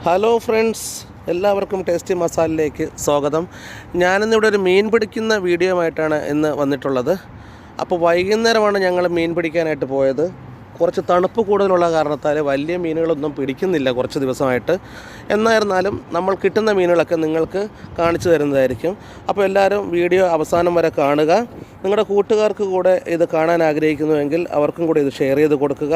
Hello friends, എല്ലാവർക്കും tasty മസാലയിലേക്ക് സ്വാഗതം. ഞാനിന്നിവിടെ ഒരു മീൻ പിടിക്കുന്ന വീഡിയോ ആയിട്ടാണ് ഇന്ന് വന്നിട്ടുള്ളത്. അപ്പോൾ വൈകുന്നേരമാണ് ഞങ്ങൾ മീൻ പിടിക്കാനായിട്ട് പോയത്. കുറച്ച് തണുപ്പ് കൂടുതലുള്ള കാരണത്താൽ വലിയ മീനുകളൊന്നും പിടിക്കുന്നില്ല കുറച്ച് ദിവസമായിട്ട്. എന്നായിരുന്നാലും നമ്മൾ കിട്ടുന്ന മീനുകളൊക്കെ നിങ്ങൾക്ക് കാണിച്ചു തരുന്നതായിരിക്കും. അപ്പോൾ എല്ലാവരും വീഡിയോ അവസാനം വരെ കാണുക. നിങ്ങളുടെ കൂട്ടുകാർക്ക് കൂടെ ഇത് കാണാൻ ആഗ്രഹിക്കുന്നുവെങ്കിൽ അവർക്കും കൂടി ഇത് ഷെയർ ചെയ്ത് കൊടുക്കുക.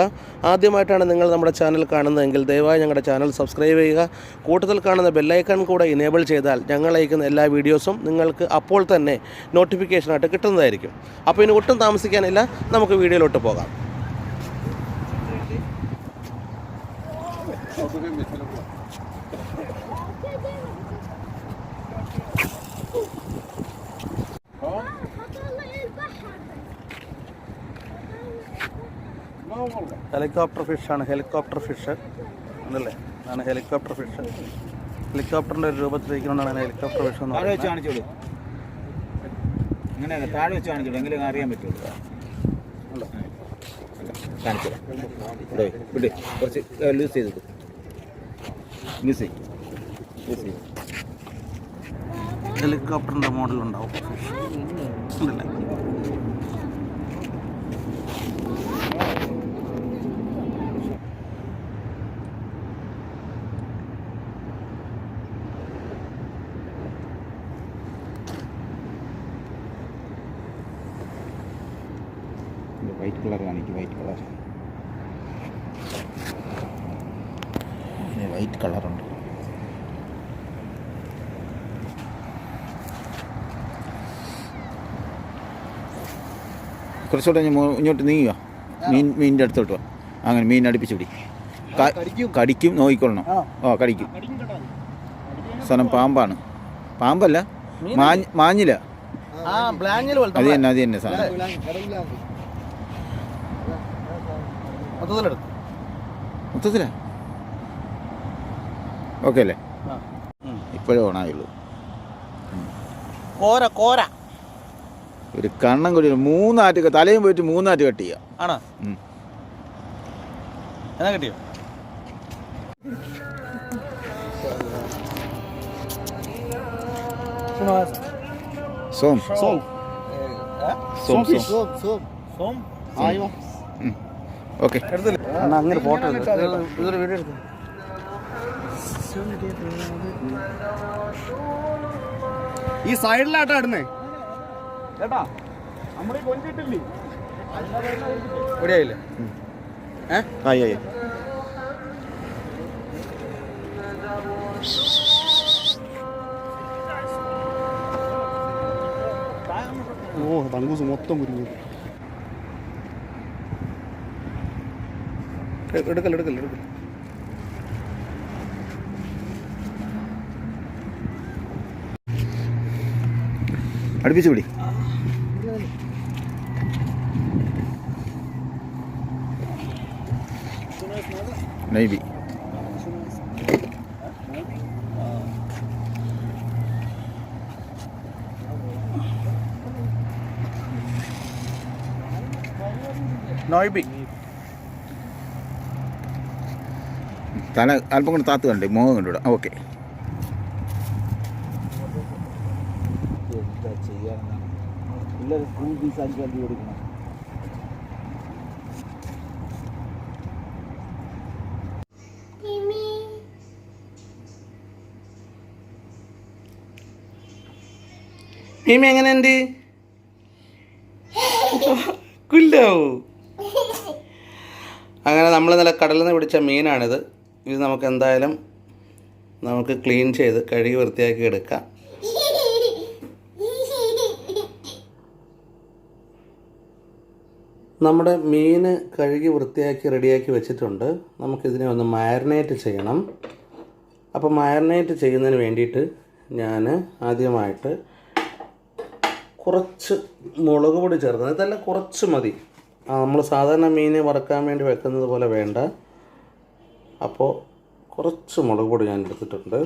ആദ്യമായിട്ടാണ് നിങ്ങൾ നമ്മുടെ ചാനൽ കാണുന്നതെങ്കിൽ ദയവായി ഞങ്ങളുടെ ചാനൽ സബ്സ്ക്രൈബ് ചെയ്യുക. കൂട്ടത്തിൽ കാണുന്ന ബെല്ലൈക്കൺ കൂടെ ഇനേബിൾ ചെയ്താൽ ഞങ്ങൾ അയക്കുന്ന എല്ലാ വീഡിയോസും നിങ്ങൾക്ക് അപ്പോൾ തന്നെ നോട്ടിഫിക്കേഷനായിട്ട് കിട്ടുന്നതായിരിക്കും. അപ്പോൾ ഇനി ഒട്ടും താമസിക്കാനില്ല, നമുക്ക് വീഡിയോയിലോട്ട് പോകാം. ഹെലികോപ്റ്റർ ഫിഷാണ്. ഹെലികോപ്റ്റർ ഫിഷ് എന്നല്ലേ, അതാണ് ഹെലികോപ്റ്റർ ഫിഷ്. ഹെലികോപ്റ്ററിൻ്റെ ഒരു രൂപത്തിലേക്കൊണ്ടാണ് ഹെലികോപ്റ്റർ ഫിഷ് എന്ന് പറയുന്നത്. കാണിച്ചോളൂ, അങ്ങനെ താഴെ വെച്ച് കാണിച്ചോളൂ, എങ്കിലും അറിയാൻ പറ്റുള്ളൂ. കാണിച്ചോളൂ, കുറച്ച് ലൂസ് ചെയ്ത് ലൂസ് ചെയ്യും. ഹെലികോപ്റ്ററിൻ്റെ മോഡലുണ്ടാവും ഫിഷ് ഉണ്ടല്ലേ. വൈറ്റ് കളർ കാണിക്കും, വൈറ്റ് കളറുണ്ട്. കുറച്ചുകൂടെ ഇങ്ങോട്ട് നീങ്ങുക, മീനിൻ്റെ അടുത്തോട്ട് വാ. അങ്ങനെ മീൻ അടുപ്പിച്ച് പിടി. കടിക്കും, നോക്കിക്കൊള്ളണം. കടിക്കും. സാധനം പാമ്പാണ്. പാമ്പല്ല, മാഞ്ഞില. അത് തന്നെ സാധനം. മൊത്തത്തിലാ ഓക്കെ അല്ലേ? ഇപ്പോഴേ ഓണായുള്ളൂ. ഒരു കണ്ണം കൊടി 3 ആറ്റ് തലയും പോയിട്ട് 3 ആറ്റ് കട്ട് ചെയ്യാം. ആണോ? എന്നാ കിട്ടിയോ? ഓക്കെ, അങ്ങനെ ഫോട്ടോ ഇതൊരു വീഡിയോ എടുത്തു. ഈ സൈഡിലാട്ടാ ഇടുന്നേ ചേട്ടാ, നമ്മളീ കൊഞ്ചിട്ടില്ലേ ഇവിടെ ആയില്ലേ? ആയി. ഓ തങ്കൂസ് മൊത്തം മുരിങ്ങ. എടുക്കല്ല. അടുപ്പിച്ച് പിടി. നൈബി നോയ്ബി. തല അല്പം കൊണ്ട് താത്ത് കണ്ടേ, മുഖം കണ്ടുവിടാം. ഓക്കെ, മീമി എങ്ങനെയുണ്ട്? കുല്ലോ. അങ്ങനെ നമ്മൾ ഇന്നലെ കടലിൽ നിന്ന് പിടിച്ച മീനാണിത്. ഇത് നമുക്ക് എന്തായാലും ക്ലീൻ ചെയ്ത് കഴുകി വൃത്തിയാക്കി എടുക്കാം. നമ്മുടെ മീൻ കഴുകി വൃത്തിയാക്കി റെഡിയാക്കി വെച്ചിട്ടുണ്ട്. നമുക്കിതിനെ ഒന്ന് മാരിനേറ്റ് ചെയ്യണം. അപ്പോൾ മാരിനേറ്റ് ചെയ്യുന്നതിന് വേണ്ടിയിട്ട് ഞാൻ ആദ്യമായിട്ട് കുറച്ച് മുളക് പൊടി ചേർക്കുന്നത്. ഇതെല്ലാം കുറച്ച് മതി. നമ്മൾ സാധാരണ മീൻ വറുക്കാൻ വേണ്ടി വെക്കുന്നത് പോലെ വേണ്ട. അപ്പോൾ കുറച്ച് മുളക് പൊടി ഞാൻ എടുത്തിട്ടുണ്ട്,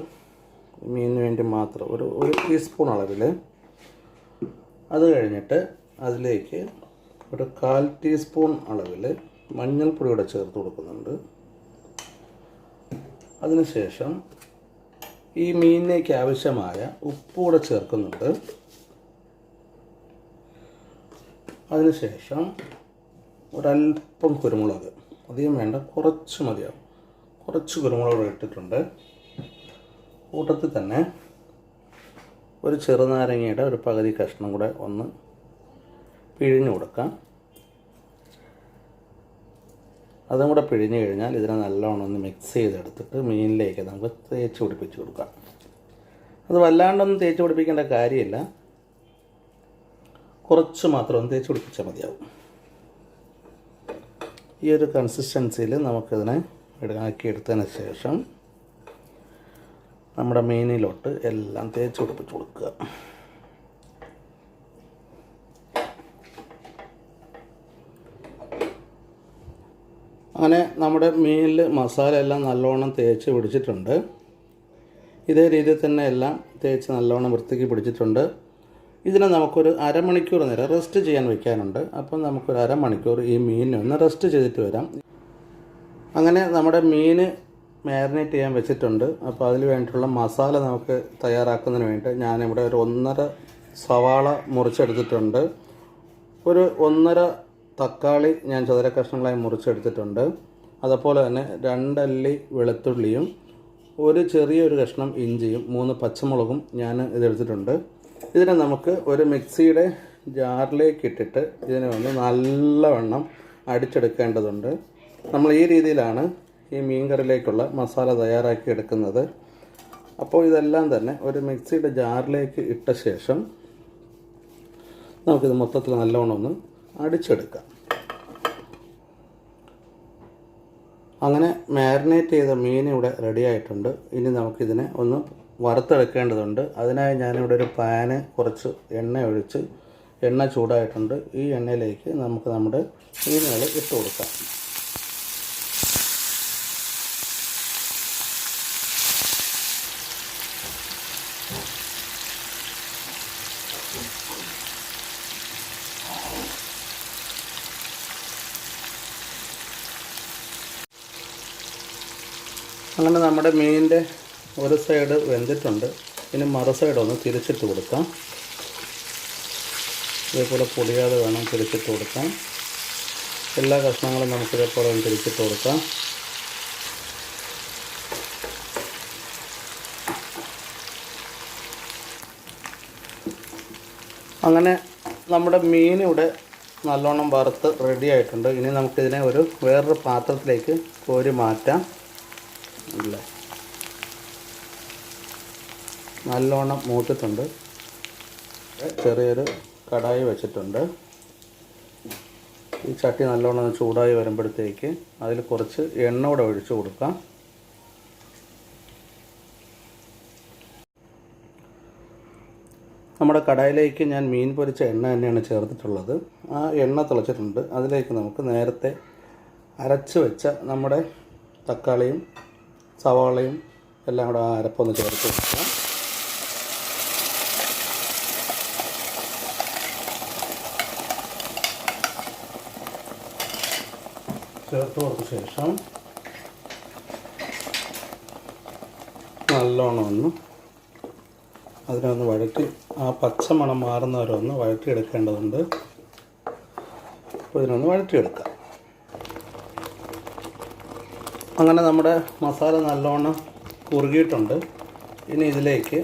മീനിന് വേണ്ടി മാത്രം. ഒരു ടീസ്പൂൺ അളവിൽ. അത് കഴിഞ്ഞിട്ട് അതിലേക്ക് ഒരു 1/4 ടീസ്പൂൺ അളവിൽ മഞ്ഞൾപ്പൊടി കൂടെ ചേർത്ത് കൊടുക്കുന്നുണ്ട്. അതിനുശേഷം ഈ മീനിലേക്ക് ആവശ്യമായ ഉപ്പ് കൂടെ ചേർക്കുന്നുണ്ട്. അതിനുശേഷം ഒരല്പം കുരുമുളക്, അധികം വേണ്ട, കുറച്ച് മതിയാവും, കുറച്ച് കുരുമുളക് ഇട്ടിട്ടുണ്ട്. കൂട്ടത്തിൽ തന്നെ ഒരു ചെറുനാരങ്ങയുടെ ഒരു പകുതി കഷ്ണം കൂടെ ഒന്ന് പിഴിഞ്ഞു കൊടുക്കാം. അതും കൂടെ പിഴിഞ്ഞു കഴിഞ്ഞാൽ ഇതിനെ നല്ലോണം ഒന്ന് മിക്സ് ചെയ്തെടുത്തിട്ട് മീനിലേക്ക് നമുക്ക് തേച്ച് പിടിപ്പിച്ച് കൊടുക്കാം. അത് വല്ലാണ്ടൊന്നും തേച്ച് പിടിപ്പിക്കേണ്ട കാര്യമില്ല, കുറച്ച് മാത്രം ഒന്ന് തേച്ച് പിടിപ്പിച്ചാൽ മതിയാവും. ഈ ഒരു കൺസിസ്റ്റൻസിയിൽ നമുക്കിതിനെ ആക്കിയെടുത്തതിന് ശേഷം നമ്മുടെ മീനിലോട്ട് എല്ലാം തേച്ച് പിടിപ്പിച്ച് കൊടുക്കുക. അങ്ങനെ നമ്മുടെ മീനിൽ മസാല എല്ലാം നല്ലോണം തേച്ച് പിടിച്ചിട്ടുണ്ട്. ഇതേ രീതിയിൽ തന്നെ എല്ലാം തേച്ച് നല്ലോണം വൃത്തിക്ക് പിടിച്ചിട്ടുണ്ട്. ഇതിനെ നമുക്കൊരു അരമണിക്കൂർ നേരം റെസ്റ്റ് ചെയ്യാൻ വെക്കാനുണ്ട്. അപ്പം നമുക്കൊരു അരമണിക്കൂർ ഈ മീനിനെ ഒന്ന് റെസ്റ്റ് ചെയ്തിട്ട് വരാം. അങ്ങനെ നമ്മുടെ മീൻ മാരിനേറ്റ് ചെയ്യാൻ വെച്ചിട്ടുണ്ട്. അപ്പോൾ അതിന് വേണ്ടിയിട്ടുള്ള മസാല നമുക്ക് തയ്യാറാക്കുന്നതിന് വേണ്ടി ഞാനിവിടെ ഒരു 1.5 സവാള മുറിച്ചെടുത്തിട്ടുണ്ട്. ഒരു 1.5 തക്കാളി ഞാൻ ചതുര കഷ്ണങ്ങളായി മുറിച്ചെടുത്തിട്ടുണ്ട്. അതുപോലെ തന്നെ 2 അല്ലി വെളുത്തുള്ളിയും ഒരു ചെറിയൊരു കഷ്ണം ഇഞ്ചിയും 3 പച്ചമുളകും ഞാൻ ഇതെടുത്തിട്ടുണ്ട്. ഇതിനെ നമുക്ക് ഒരു മിക്സിയുടെ ജാറിലേക്ക് ഇട്ടിട്ട് ഇതിനെ ഒന്ന് നല്ലവണ്ണം അടിച്ചെടുക്കേണ്ടതുണ്ട്. നമ്മൾ ഈ രീതിയിലാണ് ഈ മീൻ കറിയിലേക്കുള്ള മസാല തയ്യാറാക്കി എടുക്കുന്നത്. അപ്പോൾ ഇതെല്ലാം തന്നെ ഒരു മിക്സിയുടെ ജാറിലേക്ക് ഇട്ട ശേഷം നമുക്കിത് മൊത്തത്തിൽ നല്ലവണ്ണം ഒന്ന് അടിച്ചെടുക്കാം. അങ്ങനെ മാരിനേറ്റ് ചെയ്ത മീൻ ഇവിടെ റെഡി ആയിട്ടുണ്ട്. ഇനി നമുക്കിതിനെ ഒന്ന് വറുത്തെടുക്കേണ്ടതുണ്ട്. അതിനായി ഞാനിവിടെ ഒരു പാന് കുറച്ച് എണ്ണ ഒഴിച്ച്, എണ്ണ ചൂടായിട്ടുണ്ട്. ഈ എണ്ണയിലേക്ക് നമുക്ക് നമ്മുടെ മീനുകൾ ഇട്ട് കൊടുക്കാം. അങ്ങനെ നമ്മുടെ മീനിൻ്റെ ഒരു സൈഡ് വെന്തിട്ടുണ്ട്. ഇനി മറു സൈഡ് ഒന്ന് തിരിച്ചിട്ട് കൊടുക്കാം. ഇതേപോലെ പൊടിയാതെ വേണം തിരിച്ചിട്ട് കൊടുക്കാം. എല്ലാ കഷ്ണങ്ങളും നമുക്കിതേപോലെ ഒന്ന് തിരിച്ചിട്ട് കൊടുക്കാം. അങ്ങനെ നമ്മുടെ മീൻ ഇവിടെ നല്ലോണം വറുത്ത് റെഡി ആയിട്ടുണ്ട്. ഇനി നമുക്കിതിനെ വേറൊരു പാത്രത്തിലേക്ക് കോരി മാറ്റാം. ഇല്ല, നല്ലോണം മൂത്തിട്ടുണ്ട്. ചെറിയൊരു കടായി വെച്ചിട്ടുണ്ട്. ഈ ചട്ടി നല്ലോണം ചൂടായി വരുമ്പോഴത്തേക്ക് അതിൽ കുറച്ച് എണ്ണ കൂടെ ഒഴിച്ച് കൊടുക്കാം. നമ്മുടെ കടായിലേക്ക് ഞാൻ മീൻ പൊരിച്ച എണ്ണ തന്നെയാണ് ചേർത്തിട്ടുള്ളത്. ആ എണ്ണ തിളച്ചിട്ടുണ്ട്. അതിലേക്ക് നമുക്ക് നേരത്തെ അരച്ച് വെച്ച നമ്മുടെ തക്കാളിയും സവാളയും എല്ലാം കൂടെ ആ അരപ്പൊന്ന് ചേർത്ത് കൊടുക്കാം. ചേർത്ത് കൊടുത്ത ശേഷം നല്ലോണം ഒന്ന് അതിനൊന്ന് വഴറ്റി, ആ പച്ചമണം മാറുന്നവരെ ഒന്ന് വഴറ്റിയെടുക്കേണ്ടതുണ്ട്. അപ്പോൾ ഇതിനൊന്ന് വഴറ്റിയെടുക്കാം. അങ്ങനെ നമ്മുടെ മസാല നല്ലോണം കുറുകിയിട്ടുണ്ട്. ഇനി ഇതിലേക്ക്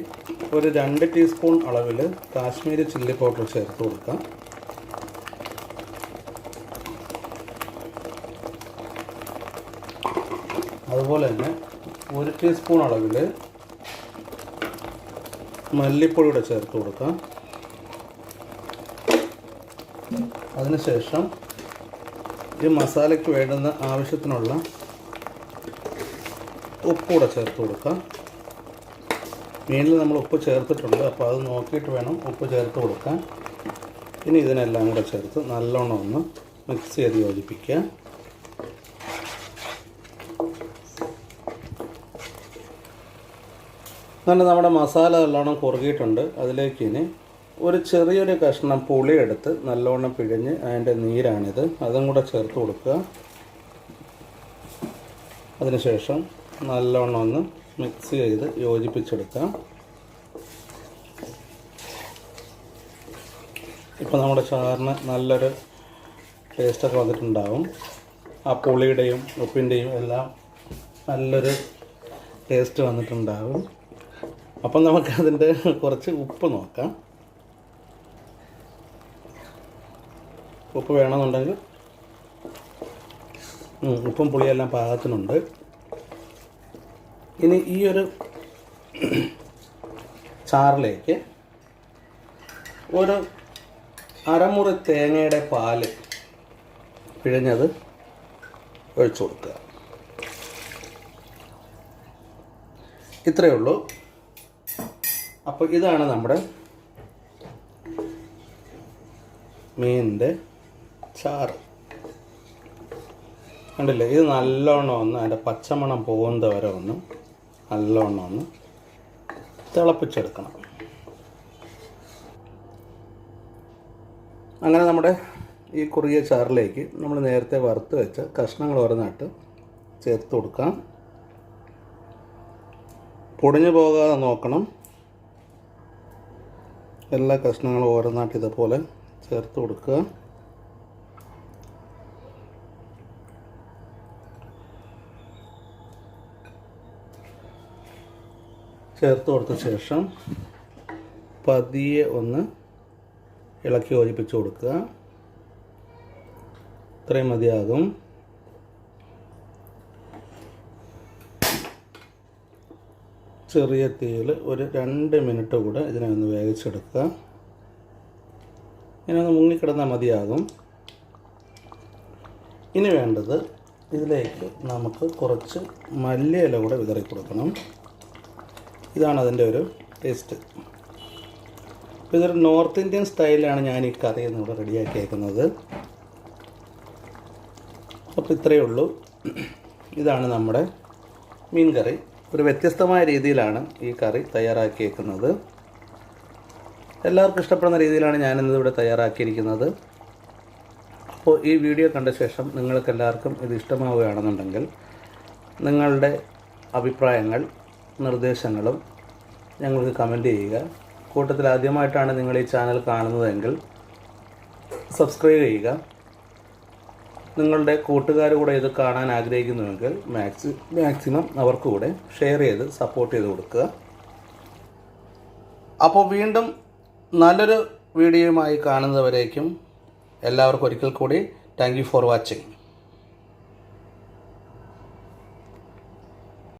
ഒരു 2 ടീസ്പൂൺ അളവിൽ കാശ്മീരി ചില്ലി പൗഡർ ചേർത്ത് കൊടുക്കാം. അതുപോലെ തന്നെ 1 ടീസ്പൂൺ അളവിൽ മല്ലിപ്പൊടി കൂടെ ചേർത്ത് കൊടുക്കാം. അതിനുശേഷം ഈ മസാലയ്ക്ക് വേണ്ടുന്ന ആവശ്യത്തിനുള്ള ഉപ്പ് കൂടെ ചേർത്ത് കൊടുക്കാം. മീനിൽ നമ്മൾ ഉപ്പ് ചേർത്തിട്ടുണ്ട്, അപ്പോൾ അത് നോക്കിയിട്ട് വേണം ഉപ്പ് ചേർത്ത് കൊടുക്കാൻ. ഇനി ഇതിനെല്ലാം കൂടെ ചേർത്ത് നല്ലോണം ഒന്ന് മിക്സ് ചെയ്ത് യോജിപ്പിക്കുക. അങ്ങനെ നമ്മുടെ മസാല നല്ലോണം കുറുകിയിട്ടുണ്ട്. അതിലേക്ക് ഇനി ഒരു ചെറിയൊരു കഷ്ണം പുളി എടുത്ത് നല്ലോണം പിഴിഞ്ഞ് അതിൻ്റെ നീരാണിത്, അതും കൂടെ ചേർത്ത് കൊടുക്കുക. അതിനുശേഷം നല്ലോണം ഒന്ന് മിക്സ് ചെയ്ത് യോജിപ്പിച്ചെടുക്കാം. ഇപ്പോൾ നമ്മുടെ ചാറിന് നല്ലൊരു ടേസ്റ്റൊക്കെ വന്നിട്ടുണ്ടാവും. ആ പുളിയുടെയും ഉപ്പിൻ്റെയും എല്ലാം നല്ലൊരു ടേസ്റ്റ് വന്നിട്ടുണ്ടാവും. അപ്പം നമുക്കതിൻ്റെ കുറച്ച് ഉപ്പ് നോക്കാം. ഉപ്പ് വേണമെന്നുണ്ടെങ്കിൽ ഉപ്പും പുളിയെല്ലാം പാകത്തിനുണ്ട്. ഇനി ഈ ഒരു ചാറിലേക്ക് ഒരു അരമുറി തേങ്ങയുടെ പാല് പിഴിഞ്ഞത് ഒഴിച്ചു കൊടുക്കുക. ഇത്രയേ ഉള്ളൂ. അപ്പോൾ ഇതാണ് നമ്മുടെ മീനിൻ്റെ ചാറ്. കണ്ടില്ലേ? ഇത് നല്ലോണം ഒന്ന് അതിൻ്റെ പച്ചമണം പോകുന്നത് വരെ ഒന്ന് നല്ലോണം ഒന്ന് തിളപ്പിച്ചെടുക്കണം. അങ്ങനെ നമ്മുടെ ഈ കുറുകിയ ചാറിലേക്ക് നമ്മൾ നേരത്തെ വറുത്ത് വെച്ച കഷ്ണങ്ങൾ ഓരോന്നായിട്ട് ചേർത്ത് കൊടുക്കാം. പൊടിഞ്ഞു പോകാതെ നോക്കണം. എല്ലാ കഷ്ണങ്ങളും ഓരോന്നായിട്ട് ഇതുപോലെ ചേർത്ത് കൊടുക്കുക. ചേർത്ത് കൊടുത്ത ശേഷം പതിയെ ഒന്ന് ഇളക്കി യോജിപ്പിച്ച് കൊടുക്കുക. ഇത്രയും മതിയാകും. ചെറിയ തീയിൽ ഒരു 2 മിനിറ്റ് കൂടെ ഇതിനെ ഒന്ന് വേവിച്ചെടുക്കുക. ഇങ്ങനെ ഒന്ന് മുങ്ങിക്കിടന്നാൽ മതിയാകും. ഇനി വേണ്ടത് ഇതിലേക്ക് നമുക്ക് കുറച്ച് മല്ലിയില കൂടെ വിതറി കൊടുക്കണം. ഇതാണ് അതിൻ്റെ ഒരു ടേസ്റ്റ്. അപ്പോൾ ഇതൊരു നോർത്ത് ഇന്ത്യൻ സ്റ്റൈലാണ് ഞാൻ ഈ കറി ഇവിടെ റെഡിയാക്കിയേക്കുന്നത്. അപ്പോൾ ഇത്രയേ ഉള്ളൂ. ഇതാണ് നമ്മുടെ മീൻ കറി. ഒരു വ്യത്യസ്തമായ രീതിയിലാണ് ഈ കറി തയ്യാറാക്കിയേക്കുന്നത്. എല്ലാവർക്കും ഇഷ്ടപ്പെടുന്ന രീതിയിലാണ് ഞാനിന്നിവിടെ തയ്യാറാക്കിയിരിക്കുന്നത്. അപ്പോൾ ഈ വീഡിയോ കണ്ട ശേഷം നിങ്ങൾക്ക് എല്ലാവർക്കും ഇത് ഇഷ്ടമാവുകയാണെന്നുണ്ടെങ്കിൽ നിങ്ങളുടെ അഭിപ്രായങ്ങൾ നിർദ്ദേശങ്ങളും ഞങ്ങൾക്ക് കമൻറ്റ് ചെയ്യുക. കൂട്ടത്തിൽ ആദ്യമായിട്ടാണ് നിങ്ങൾ ഈ ചാനൽ കാണുന്നതെങ്കിൽ സബ്സ്ക്രൈബ് ചെയ്യുക. നിങ്ങളുടെ കൂട്ടുകാർ കൂടെ ഇത് കാണാൻ ആഗ്രഹിക്കുന്നുവെങ്കിൽ മാക്സിമം അവർക്ക് കൂടെ ഷെയർ ചെയ്ത് സപ്പോർട്ട് ചെയ്ത് കൊടുക്കുക. അപ്പോൾ വീണ്ടും നല്ലൊരു വീഡിയോയുമായി കാണുന്നവരേക്കും എല്ലാവർക്കും ഒരിക്കൽ കൂടി താങ്ക് യു ഫോർ വാച്ചിങ്.